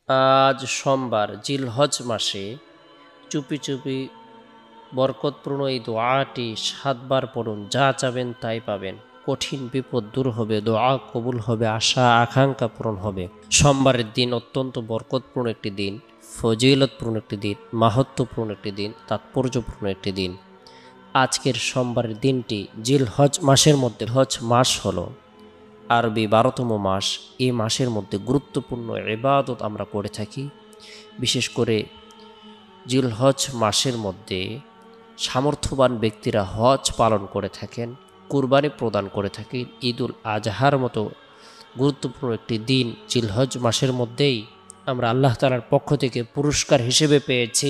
আজ সোমবার জিলহজ মাসে চুপি চুপি বরকতপূর্ণ এই দোয়াটি ৭ বার পড়ুন। যা চাবেন তাই পাবেন। কঠিন বিপদ দূর হবে, দোয়া কবুল হবে, আশা আকাঙ্ক্ষা পূরণ হবে। সোমবারের দিন অত্যন্ত বরকতপূর্ণ একটি দিন, ফজিলতপূর্ণ একটি দিন, মাহাত্ম্যপূর্ণ একটি দিন, তাৎপর্যপূর্ণ একটি দিন। আজকের সোমবারের দিনটি জিলহজ মাসের মধ্যে, হজ মাস হলো আরবি ১২তম মাস। এই মাসের মধ্যে গুরুত্বপূর্ণ ইবাদত আমরা করে থাকি। বিশেষ করে জিলহজ মাসের মধ্যে সামর্থ্যবান ব্যক্তিরা হজ পালন করে থাকেন, কুরবানি প্রদান করে থাকেন। ঈদুল আজহার মতো গুরুত্বপূর্ণ একটি দিন জিলহজ মাসের মধ্যেই আমরা আল্লাহ তাআলার পক্ষ থেকে পুরস্কার হিসেবে পেয়েছি।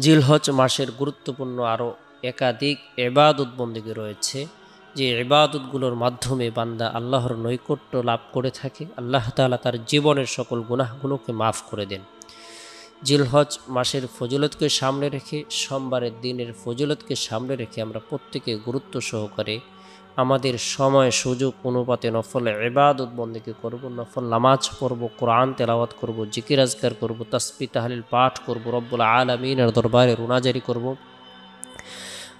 জিলহজ মাসের গুরুত্বপূর্ণ আরও একাধিক ইবাদত বন্দেগী রয়েছে, যে ইবাদতগুলোর মাধ্যমে বান্দা আল্লাহর নৈকট্য লাভ করে থাকে। আল্লাহ তাআলা তার জীবনের সকল গুনাহগুলোকে মাফ করে দেন। জিলহজ মাসের ফজিলতকে সামনে রেখে, সোমবারের দিনের ফজিলতকে সামনে রেখে আমরা প্রত্যেকে গুরুত্ব সহকারে আমাদের সময় সুযোগ অনুপাতে নফল ইবাদত বন্দেগী করব, নফল নামাজ পড়ব, কোরআন তেলাওয়াত করব, জিকির আজকার করব, তাসবিহ তাহলিল পাঠ করব, রব্বুল আলামিনের দরবারে রুনাজারি করব।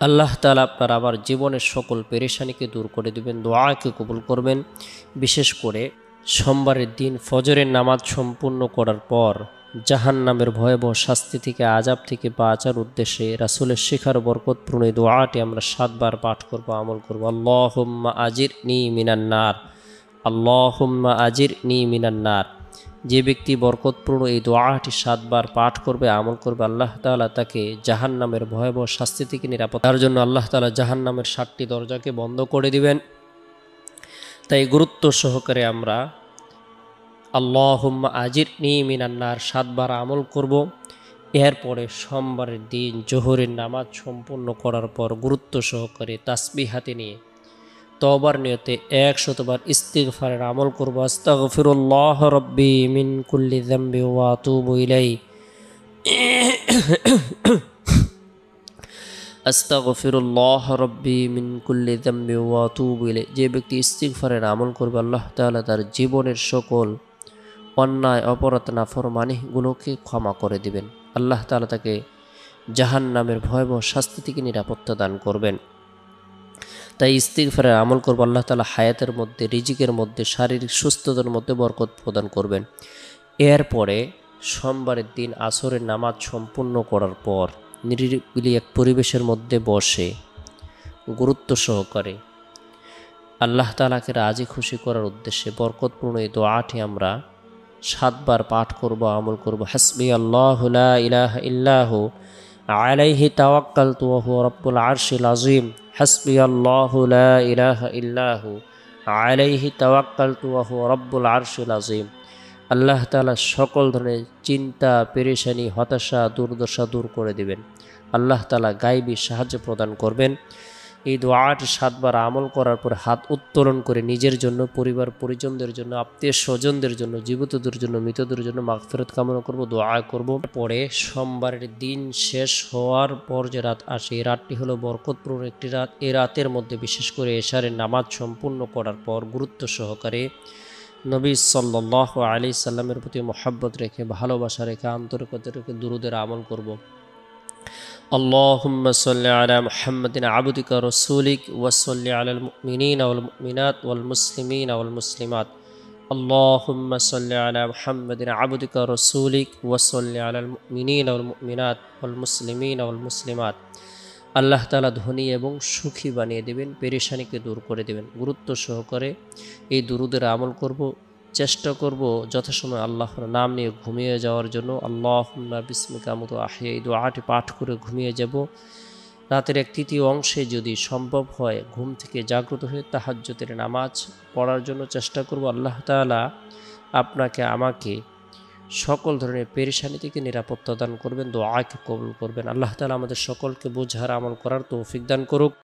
আল্লাহ তাআলা আপনার আবার জীবনের সকল পেরেশানিকে দূর করে দেবেন, দোয়াকে কবুল করবেন। বিশেষ করে সোমবারের দিন ফজরের নামাজ সম্পূর্ণ করার পর জাহান্নামের ভয়াবহ শাস্তি থেকে, আযাব থেকে বাঁচার উদ্দেশ্যে রাসূলের শিখার বরকতপূর্ণ এই দোয়াটি আমরা ৭ বার পাঠ করব, আমল করব। আল্লাহুম্মা আজিরনি মিনান নার, আল্লাহুম্মা আজিরনি মিনান নার। যে ব্যক্তি বরকতপূর্ণ এই দোয়াটি ৭ বার পাঠ করবে, আমল করবে, আল্লাহ তাআলা তাকে জাহান্নামের ভয়াবহ শাস্তি থেকে নিরাপদ, তার জন্য আল্লাহ তাআলা জাহান্নামের ৭টি দরজাকে বন্ধ করে দিবেন। তাই গুরুত্ব সহকারে আমরা আল্লাহুম্মা আজিরনি মিনান নার ৭ বার আমল করব। এরপরে সোমবারের দিন জোহরের নামাজ সম্পূর্ণ করার পর গুরুত্ব সহকারে তাসবিহ হাতে নিয়ে তওবার নিয়তে ১০০ বার ইস্তিগফারের আমল করব। আস্তাগফিরুল্লাহ রাব্বি মিন কুল্লি যামবি ওয়া আতুবু ইলাইহি, আস্তাগফিরুল্লাহ রাব্বি মিন কুল্লি যামবি ওয়া আতুবু ইলাইহি। যে ব্যক্তি ইস্তিগফারের আমল করবে, আল্লাহ তাআলা তার জীবনের সকল অন্যায় অপরাধ নাফরমানিগুলোকে ক্ষমা করে দিবেন। আল্লাহ তাআলা তাকে জাহান্নামের ভয়াবহ শাস্তি থেকে নিরাপত্তা দান করবেন। তাই ইস্তিগফারের আমল করব। আল্লাহ তাআলা হায়াতের মধ্যে, রিজিকের মধ্যে, শারীরিক সুস্থতার মধ্যে বরকত প্রদান করবেন। এরপরে সোমবারের দিন আসরের নামাজ সম্পূর্ণ করার পর নিরিবিলি এক পরিবেশের মধ্যে বসে গুরুত্ব সহকারে আল্লাহ তাআলাকে রাজি খুশি করার উদ্দেশ্যে বরকতপূর্ণ এই দোয়াটি আমরা ৭ বার পাঠ করব, আমল করব। হাসবি আল্লাহু লা ইলাহা ইল্লাহু আলাইহি তাওয়াক্কালতু ওয়া হুয়া রাব্বুল আরশিল আযীম। হাসবি আল্লাহু লা ইলাহা ইল্লাহু আলাইহি তাওয়াক্কালতু ওয়া হুয়া রাব্বুল আরশিল আযীম। আল্লাহ তাআলা সকল ধরনের চিন্তা, পেরেশানি, হতাশা, দুর্দশা দূর করে দিবেন। আল্লাহ তাআলা গায়বী সাহায্য প্রদান করবেন। এই দোয়াটি ৭ বার আমল করার পর হাত উত্তোলন করে নিজের জন্য, পরিবার পরিজনদের জন্য, আত্মীয় স্বজনদের জন্য, জীবিতদের জন্য, মৃতদের জন্য মাগফিরাত কামনা করব, দোয়া করব। পরে সোমবারের দিন শেষ হওয়ার পর যে রাত আসে, এই রাতটি হলো বরকতপূর্ণ একটি রাত। এই রাতের মধ্যে বিশেষ করে এশারের নামাজ সম্পূর্ণ করার পর গুরুত্ব সহকারে নবী সাল্লাল্লাহু আলাইহি সাল্লামের প্রতি মহব্বত রেখে, ভালোবাসা রেখে, আন্তরিকতা রেখে দুরুদের আমল করব। اللهم صل على محمد عبدك رسولك وصل على المؤمنين والمؤمنات والمسلمين والمسلمات. اللهم صل على محمد عبدك رسولك وصل على المؤمنين والمؤمنات والمسلمين والمسلمات. আল্লাহ তাআলা ধনী এবং সুখী বানিয়ে দেবেন, পেরেশানিকে দূর করে দেবেন। গুরুত্ব সহকারে এই দুরুদের আমল করব। চেষ্টা করব যথাসময় আল্লাহর নাম নিয়ে ঘুমিয়ে যাওয়ার জন্য। আল্লাহুম্মা বিসমিকা আমুতু আহইয়া, এই দোয়াটি পাঠ করে ঘুমিয়ে যাব। রাতের 1/3 অংশে যদি সম্ভব হয় ঘুম থেকে জাগ্রত হয়ে তাহাজ্জুদের নামাজ পড়ার জন্য চেষ্টা করব। আল্লাহ তাআলা আপনাকে আমাকে সকল ধরনের পেরেশানি থেকে নিরাপত্তা দান করবেন, দোয়াকে কবুল করবেন। আল্লাহ তাআলা আমাদের সকলকে বুঝার আমল করার তৌফিক দান করুক।